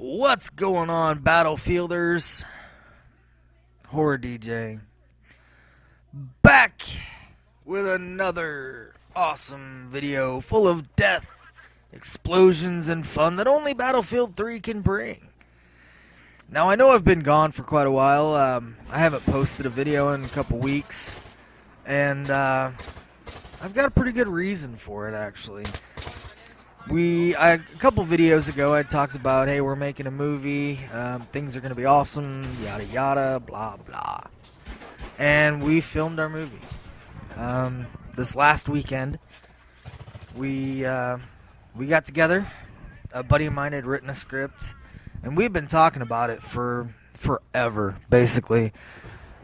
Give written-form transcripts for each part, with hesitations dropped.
What's going on, Battlefielders? Horror DJ. Back with another awesome video full of death, explosions, and fun that only Battlefield 3 can bring. Now, I know I've been gone for quite a while. I haven't posted a video in a couple weeks. And I've got a pretty good reason for it, actually. A couple videos ago, I talked about, hey, we're making a movie, things are going to be awesome, yada yada, blah blah. And we filmed our movie. This last weekend, we got together. A buddy of mine had written a script, and we've been talking about it for forever, basically.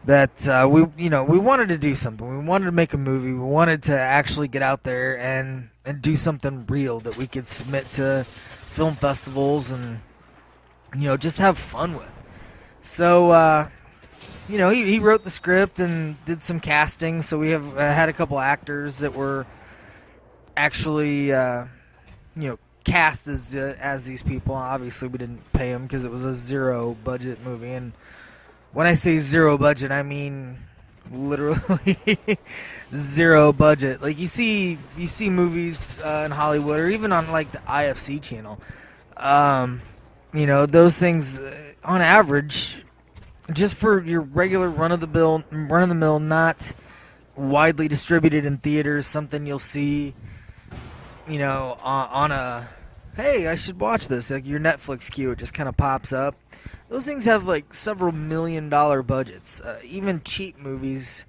That we wanted to do something. We wanted to make a movie. We wanted to actually get out there and do something real that we could submit to film festivals and just have fun with. So he wrote the script and did some casting. So we have had a couple actors that were actually cast as these people. Obviously, we didn't pay them because it was a zero budget movie. And when I say zero budget, I mean literally zero budget. Like you see movies in Hollywood or even on like the IFC channel. Those things on average, just for your regular run of the mill, not widely distributed in theaters, something you'll see, on a, hey, I should watch this. Like your Netflix queue, it just kind of pops up. Those things have like several $1 million budgets. Even cheap movies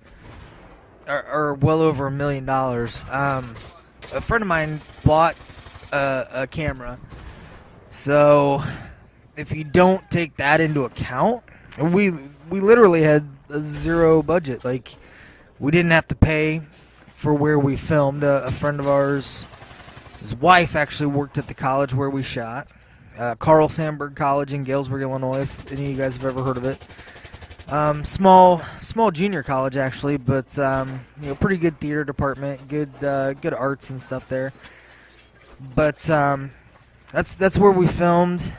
are well over $1 million. A friend of mine bought a camera. So if you don't take that into account, we literally had a zero budget. Like we didn't have to pay for where we filmed. A friend of ours, his wife actually worked at the college where we shot. Carl Sandburg College in Galesburg, Illinois, if any of you guys have ever heard of it. Small junior college, actually, but pretty good theater department, good arts and stuff there. But that's where we filmed.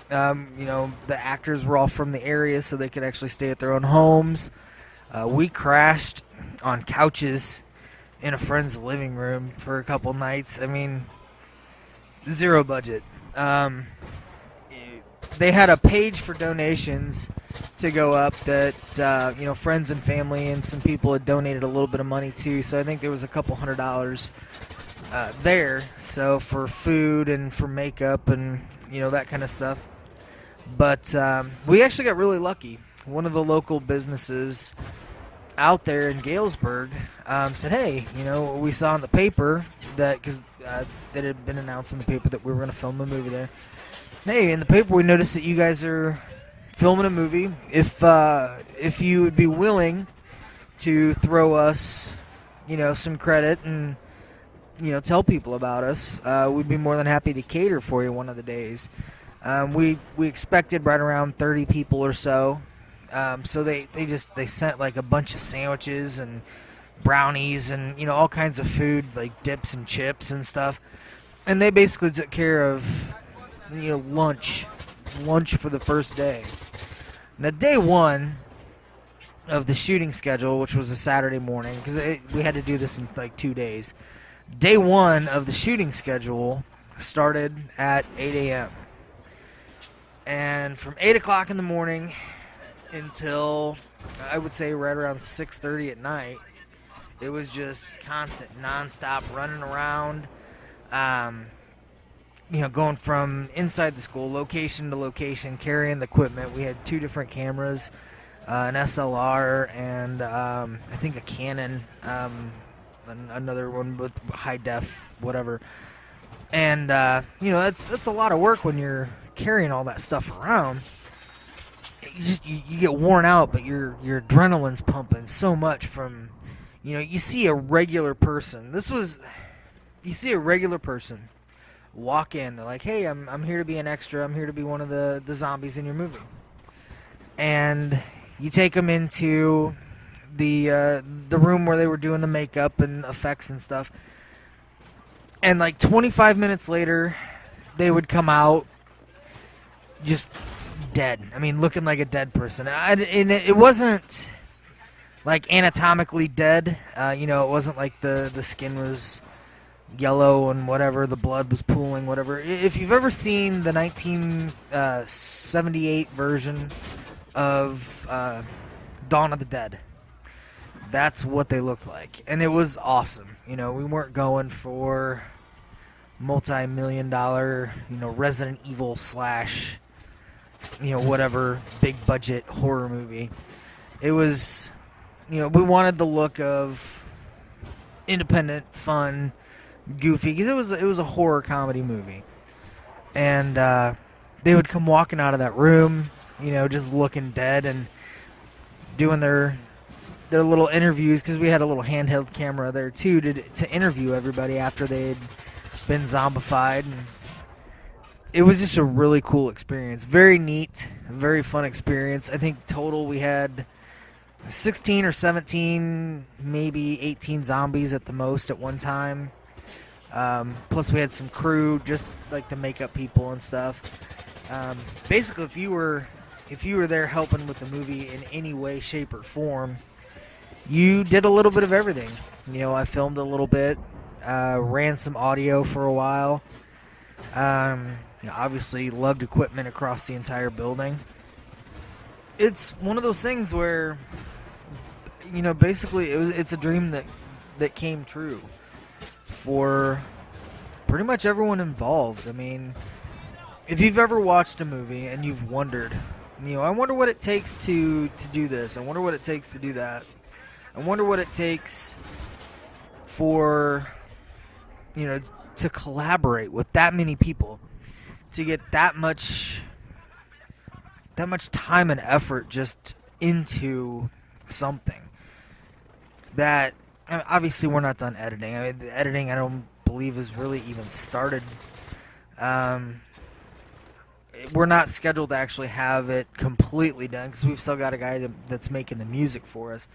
The actors were all from the area, so they could actually stay at their own homes. We crashed on couches in a friend's living room for a couple nights. I mean, zero budget. They had a page for donations to go up that friends and family and some people had donated a little bit of money too. So I think there was a couple $100 there. So for food and for makeup and that kind of stuff. But we actually got really lucky. One of the local businesses out there in Galesburg said, hey, we saw in the paper that because that had been announced in the paper that we were going to film a movie there. Hey, in the paper we noticed that you guys are filming a movie. If you would be willing to throw us, some credit and tell people about us, we'd be more than happy to cater for you one of the days. We expected right around 30 people or so. So they sent like a bunch of sandwiches and brownies and all kinds of food like dips and chips and stuff, and they basically took care of lunch for the first day. Now day one of the shooting schedule, which was a Saturday morning, because we had to do this in like 2 days. Day one of the shooting schedule started at 8 a.m. and from 8 o'clock in the morning until I would say right around 6:30 at night, it was just constant, nonstop running around, going from inside the school, location to location, carrying the equipment. We had 2 different cameras, an SLR and I think a Canon, another one with high def, whatever. And that's a lot of work when you're carrying all that stuff around. You get worn out, but your adrenaline's pumping so much from. You see a regular person. You see a regular person walk in. They're like, hey, I'm here to be an extra. I'm here to be one of the zombies in your movie. And you take them into the room where they were doing the makeup and effects and stuff. And like 25 minutes later, they would come out just dead. I mean, looking like a dead person. And it wasn't like anatomically dead. It wasn't like the skin was yellow and whatever, the blood was pooling, whatever. If you've ever seen the 1978 version of Dawn of the Dead, that's what they looked like. And it was awesome. We weren't going for multi-million-dollar, Resident Evil slash, whatever big budget horror movie. It was, we wanted the look of independent, fun, goofy, because it was a horror comedy movie. And they would come walking out of that room, just looking dead and doing their little interviews, because we had a little handheld camera there too to interview everybody after they'd been zombified. And it was just a really cool experience. Very neat, very fun experience. I think total we had 16 or 17, maybe 18 zombies at the most at one time. Plus we had some crew, just like the makeup people and stuff. Basically, if you were there helping with the movie in any way, shape, or form, you did a little bit of everything. I filmed a little bit, ran some audio for a while. Obviously lugged equipment across the entire building. It's one of those things where, basically it's a dream that came true for pretty much everyone involved. I mean, if you've ever watched a movie and you've wondered, I wonder what it takes to do this. I wonder what it takes to do that. I wonder what it takes for, to collaborate with that many people, to get that much time and effort just into something that, obviously we're not done editing. I mean, the editing I don't believe is really even started. We're not scheduled to actually have it completely done because we've still got a guy that's making the music for us.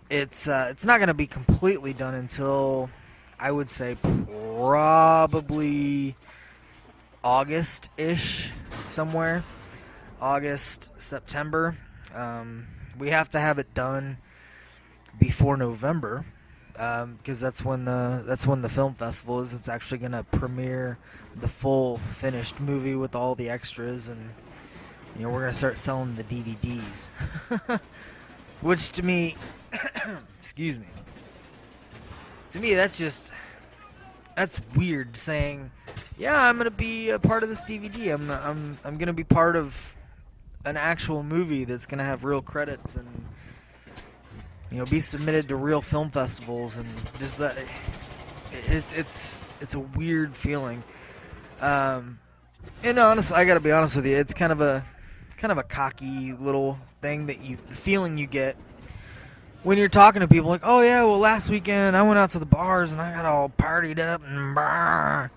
It's not going to be completely done until, I would say, probably August-ish, somewhere. August, September. We have to have it done before November, because that's when the film festival is. It's actually going to premiere the full finished movie with all the extras, and we're going to start selling the DVDs. Which to me, excuse me. To me, that's weird saying, yeah, I'm going to be a part of this DVD. I'm going to be part of an actual movie that's going to have real credits and be submitted to real film festivals, and just that it's a weird feeling. And honestly, I got to be honest with you, it's kind of a cocky little thing the feeling you get when you're talking to people like, oh yeah, well last weekend I went out to the bars and I got all partied up and brr.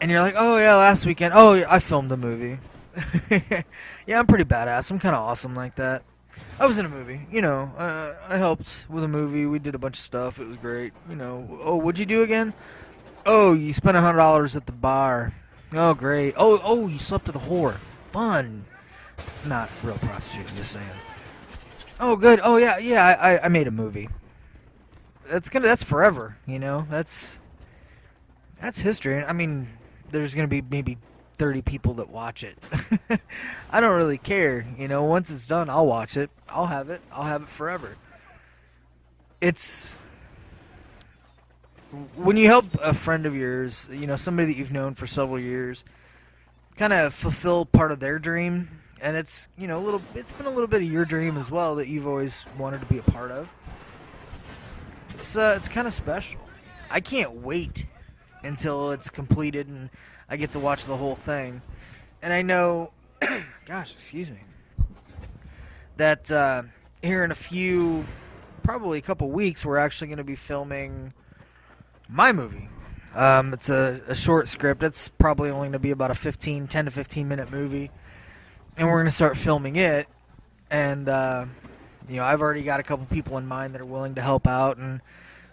And you're like, oh yeah, last weekend, oh yeah, I filmed a movie. Yeah, I'm pretty badass. I'm kind of awesome like that. I was in a movie, I helped with a movie. We did a bunch of stuff. It was great. Oh, what'd you do again? Oh, you spent $100 at the bar. Oh, great. Oh, you slept with a whore. Fun. Not real prostitute, I'm just saying. Oh, good. Oh, yeah, I made a movie. That's forever, That's history. I mean, there's gonna be maybe 30 people that watch it. I don't really care. Once it's done, I'll watch it. I'll have it forever. It's when you help a friend of yours, somebody that you've known for several years, kind of fulfill part of their dream, and it's it's been a little bit of your dream as well that you've always wanted to be a part of. It's kind of special. I can't wait until it's completed and I get to watch the whole thing. And I know, gosh, excuse me, that here in probably a couple weeks, we're actually going to be filming my movie. It's a short script. It's probably only going to be about a 10 to 15 minute movie. And we're going to start filming it. And, I've already got a couple people in mind that are willing to help out. And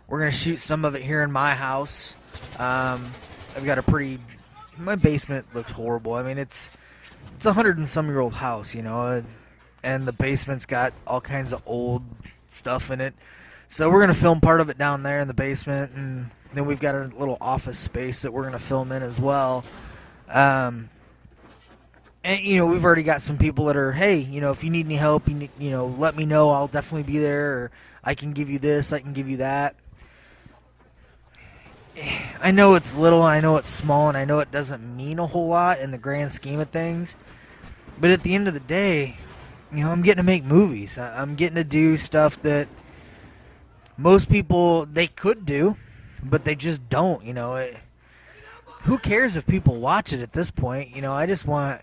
we're going to shoot some of it here in my house. I've got a pretty my basement looks horrible. I mean, it's a 100 and some year old house, you know, and the basement's got all kinds of old stuff in it. So we're gonna film part of it down there in the basement, and then we've got a little office space that we're gonna film in as well. And you know, we've already got some people that are, hey, you know, if you need any help, you know, let me know. I'll definitely be there. Or I can give you this. I can give you that. I know it's little. I know it's small, and I know it doesn't mean a whole lot in the grand scheme of things. But at the end of the day, you know, I'm getting to make movies. I'm getting to do stuff that most people, they could do, but they just don't. You know, who cares if people watch it at this point? You know, I just want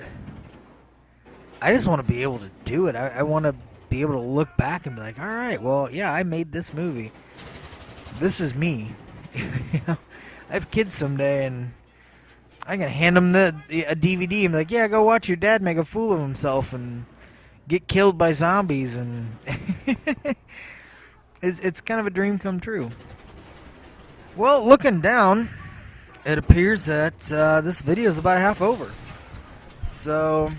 to be able to do it. I want to be able to look back and be like, all right, well, yeah, I made this movie. This is me. You know, I have kids someday, and I can hand them a DVD and be like, yeah, go watch your dad make a fool of himself and get killed by zombies, and it's kind of a dream come true. Well, looking down, it appears that this video is about half over. So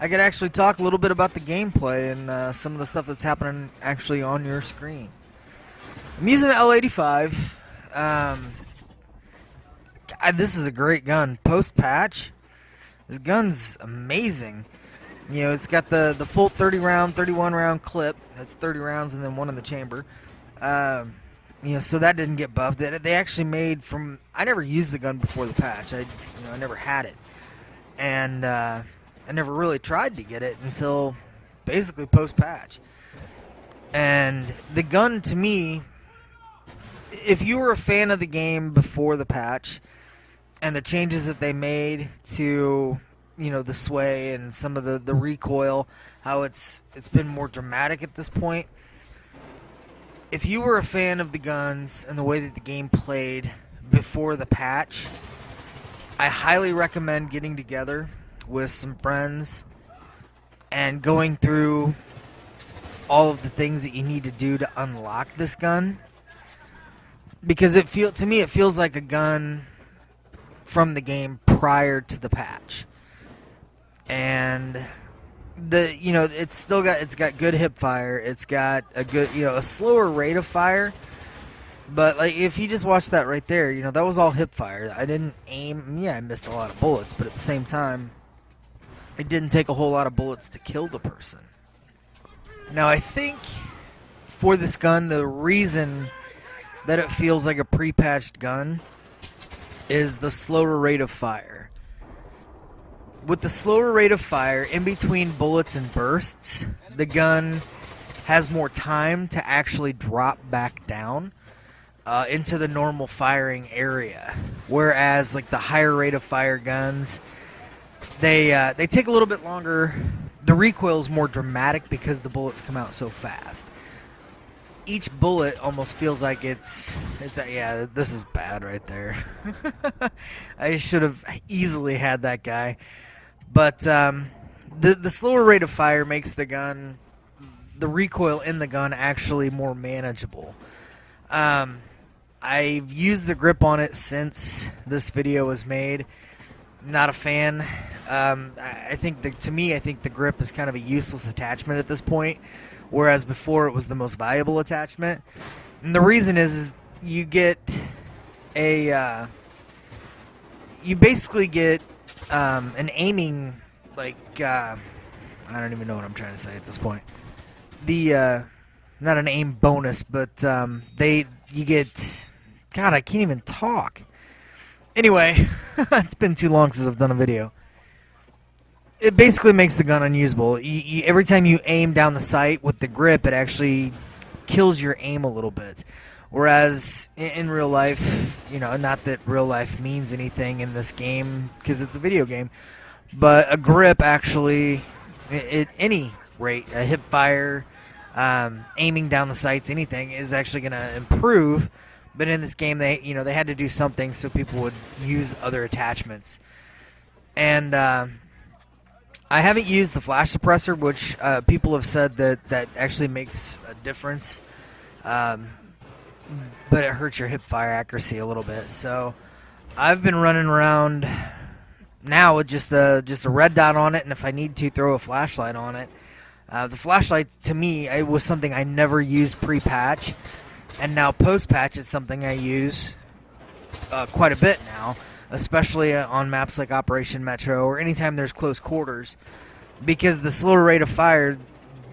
I could actually talk a little bit about the gameplay and some of the stuff that's happening actually on your screen. I'm using the L85. This is a great gun. Post-patch, this gun's amazing. You know, it's got the full 30-round, 31-round clip. That's 30 rounds and then one in the chamber. You know, so that didn't get buffed. They actually made from... I never used the gun before the patch. I never had it. And I never really tried to get it until basically post-patch. And the gun, to me, if you were a fan of the game before the patch and the changes that they made to, you know, the sway and some of the recoil, how it's been more dramatic at this point. If you were a fan of the guns and the way that the game played before the patch, I highly recommend getting together with some friends and going through all of the things that you need to do to unlock this gun. Because to me it feels like a gun from the game prior to the patch. And it's got good hip fire. It's got a good, a slower rate of fire. But like if you just watch that right there, that was all hip fire. I didn't aim. Yeah, I missed a lot of bullets, but at the same time, it didn't take a whole lot of bullets to kill the person. Now I think for this gun, the reason that it feels like a pre-patched gun is the slower rate of fire. With the slower rate of fire, in between bullets and bursts, the gun has more time to actually drop back down into the normal firing area. Whereas, like the higher rate of fire guns, they take a little bit longer. The recoil is more dramatic because the bullets come out so fast. Each bullet almost feels like it's yeah, this is bad right there. I should have easily had that guy. But the slower rate of fire makes the recoil in the gun actually more manageable. I've used the grip on it since this video was made. Not a fan. I think the grip is kind of a useless attachment at this point, whereas before it was the most valuable attachment. And the reason is you get you basically get an aiming, like, I don't even know what I'm trying to say at this point. Not an aim bonus, but you get, God, I can't even talk. Anyway, it's been too long since I've done a video. It basically makes the gun unusable. Every time you aim down the sight with the grip, it actually kills your aim a little bit. Whereas in real life, not that real life means anything in this game because it's a video game, but a grip actually, at any rate, a hip fire, aiming down the sights, anything is actually going to improve. But in this game, they had to do something so people would use other attachments. And I haven't used the flash suppressor, which people have said that actually makes a difference. But it hurts your hip fire accuracy a little bit. So I've been running around now with just a red dot on it, and if I need to, throw a flashlight on it. The flashlight, to me, it was something I never used pre-patch, and now post-patch it's something I use quite a bit now, especially on maps like Operation Metro or anytime there's close quarters, because the slower rate of fire,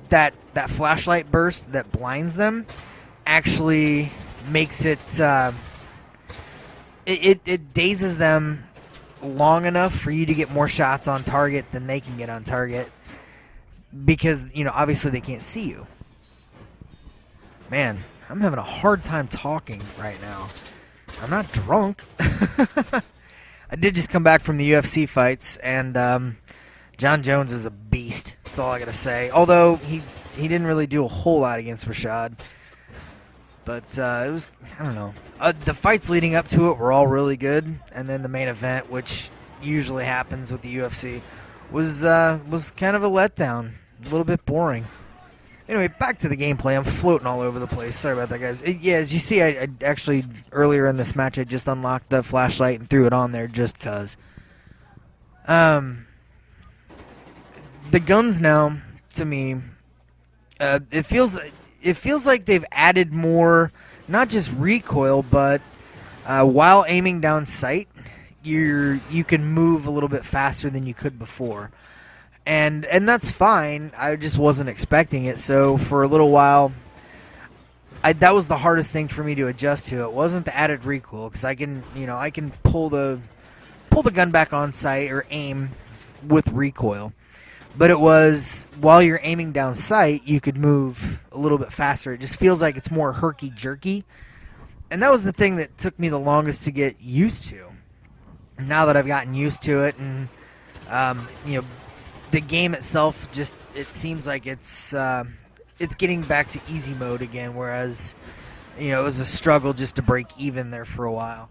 that flashlight burst that blinds them actually makes it it dazes them long enough for you to get more shots on target than they can get on target, because, you know, obviously they can't see you. Man, I'm having a hard time talking right now. I'm not drunk. I did just come back from the UFC fights, and John Jones is a beast. That's all I gotta say. Although he didn't really do a whole lot against Rashad. But it was, I don't know. The fights leading up to it were all really good, and then the main event, which usually happens with the UFC, was kind of a letdown. A little bit boring. Anyway, back to the gameplay. I'm floating all over the place. Sorry about that, guys. Yeah, as you see, I actually, earlier in this match, I just unlocked the flashlight and threw it on there just because. The guns now, to me, it feels like they've added more, not just recoil, but while aiming down sight, you can move a little bit faster than you could before. And that's fine. I just wasn't expecting it. So for a little while, that was the hardest thing for me to adjust to. It wasn't the added recoil, because I can pull the gun back on sight or aim with recoil. But it was, while you're aiming down sight, you could move a little bit faster. It just feels like it's more herky-jerky. And that was the thing that took me the longest to get used to. Now that I've gotten used to it, and the game itself, just, it seems like it's getting back to easy mode again, whereas, it was a struggle just to break even there for a while.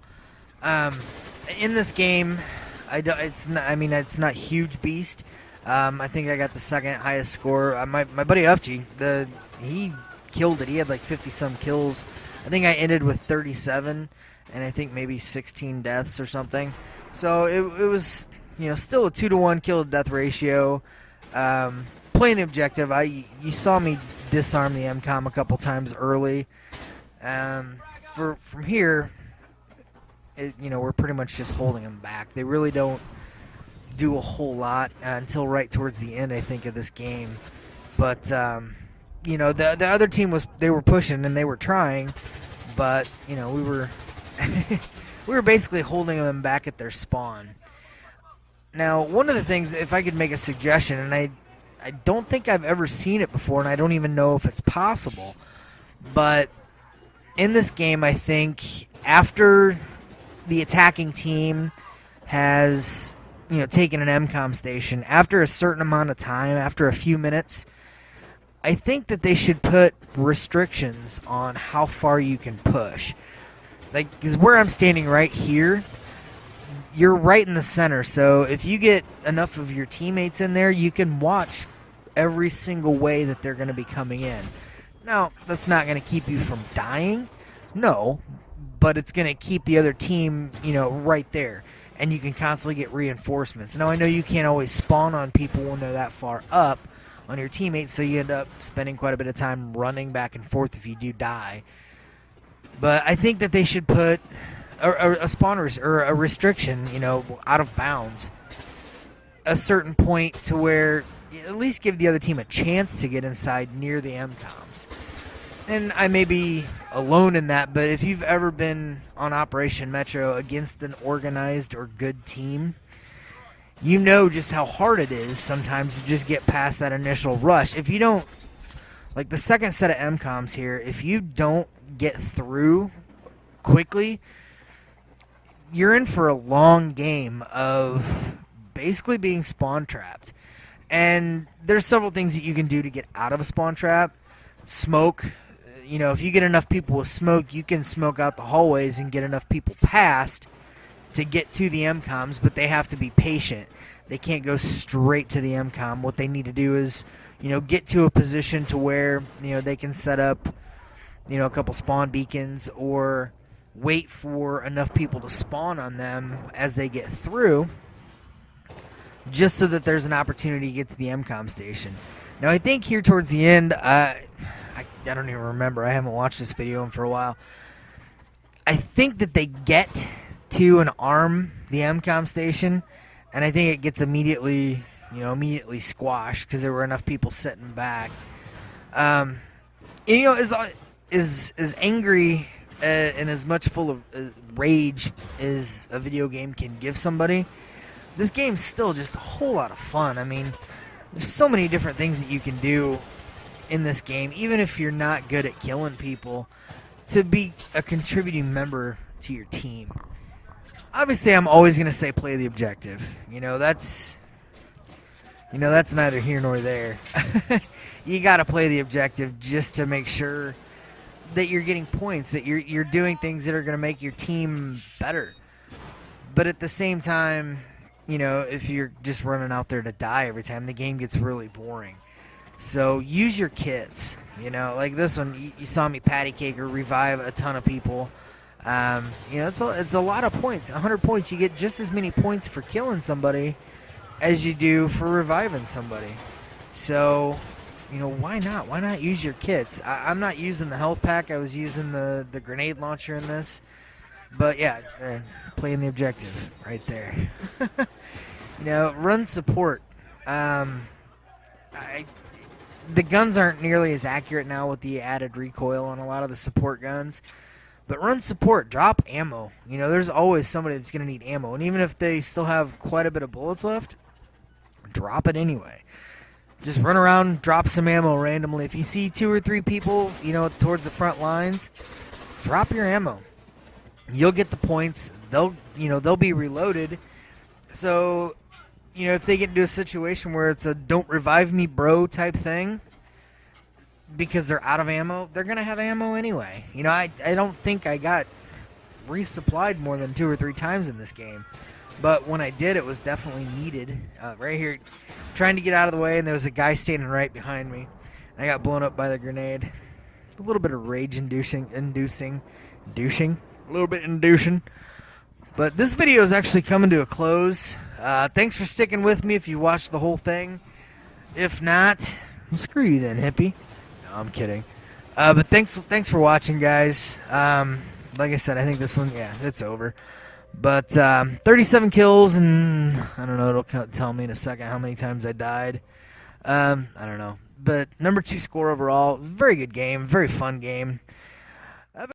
In this game, it's not huge beast. I think I got the second highest score. My buddy Ufji, he killed it. He had like 50-some kills. I think I ended with 37, and I think maybe 16 deaths or something. So it was, still a 2-to-1 kill-to-death ratio. Playing the objective, you saw me disarm the MCOM a couple times early. From here, we're pretty much just holding them back. They really don't do a whole lot until right towards the end, I think, of this game. But the other team they were pushing and they were trying, but we were we were basically holding them back at their spawn. Now, one of the things, if I could make a suggestion, and I don't think I've ever seen it before, and I don't even know if it's possible, but in this game, I think after the attacking team has taken an MCOM station, after a certain amount of time, after a few minutes, I think that they should put restrictions on how far you can push. Like, because where I'm standing right here, you're right in the center, so if you get enough of your teammates in there, you can watch every single way that they're going to be coming in. Now, that's not going to keep you from dying, no, but it's going to keep the other team, right there. And you can constantly get reinforcements. Now, I know you can't always spawn on people when they're that far up on your teammates, so you end up spending quite a bit of time running back and forth if you do die. But I think that they should put a spawn or a restriction, out of bounds, a certain point to where you at least give the other team a chance to get inside near the MCOMs. And I may be alone in that, but if you've ever been on Operation Metro against an organized or good team, you know just how hard it is sometimes to just get past that initial rush. If you don't, like the second set of MCOMs here, if you don't get through quickly, you're in for a long game of basically being spawn trapped. And there's several things that you can do to get out of a spawn trap. Smoke. If you get enough people with smoke, you can smoke out the hallways and get enough people past to get to the MCOMs, but they have to be patient. They can't go straight to the MCOM. What they need to do is, get to a position to where, they can set up, a couple spawn beacons or wait for enough people to spawn on them as they get through, just so that there's an opportunity to get to the MCOM station. Now, I think here towards the end, I don't even remember. I haven't watched this video for a while. I think that they get to and arm the MCOM station, and I think it gets immediately squashed because there were enough people sitting back. And, as angry and as much full of rage as a video game can give somebody, this game's still just a whole lot of fun. I mean, there's so many different things that you can do in this game, even if you're not good at killing people, to be a contributing member to your team. Obviously, I'm always going to say play the objective. That's neither here nor there. You got to play the objective just to make sure that you're getting points, that you're doing things that are going to make your team better. But at the same time, if you're just running out there to die every time, the game gets really boring. So use your kits. Like this one, you saw me patty cake or revive a ton of people. It's a lot of points. 100 points. You get just as many points for killing somebody as you do for reviving somebody. So, why not? Why not use your kits? I'm not using the health pack. I was using the grenade launcher in this. But yeah, playing the objective right there. Run support. The guns aren't nearly as accurate now with the added recoil on a lot of the support guns. But run support, drop ammo. There's always somebody that's going to need ammo. And even if they still have quite a bit of bullets left, drop it anyway. Just run around, drop some ammo randomly. If you see 2 or 3 people, towards the front lines, drop your ammo. You'll get the points. They'll be reloaded. So, if they get into a situation where it's a don't revive me bro type thing, because they're out of ammo, they're going to have ammo anyway. I don't think I got resupplied more than 2 or 3 times in this game. But when I did, it was definitely needed. Right here, trying to get out of the way, and there was a guy standing right behind me. I got blown up by the grenade. A little bit of rage-inducing. A little bit inducing. But this video is actually coming to a close. Thanks for sticking with me if you watched the whole thing. If not, well, screw you then, hippie. No, I'm kidding. But thanks for watching, guys. Like I said, I think this one, it's over. But 37 kills, and I don't know, it'll tell me in a second how many times I died. I don't know. But number 2 score overall. Very good game, very fun game.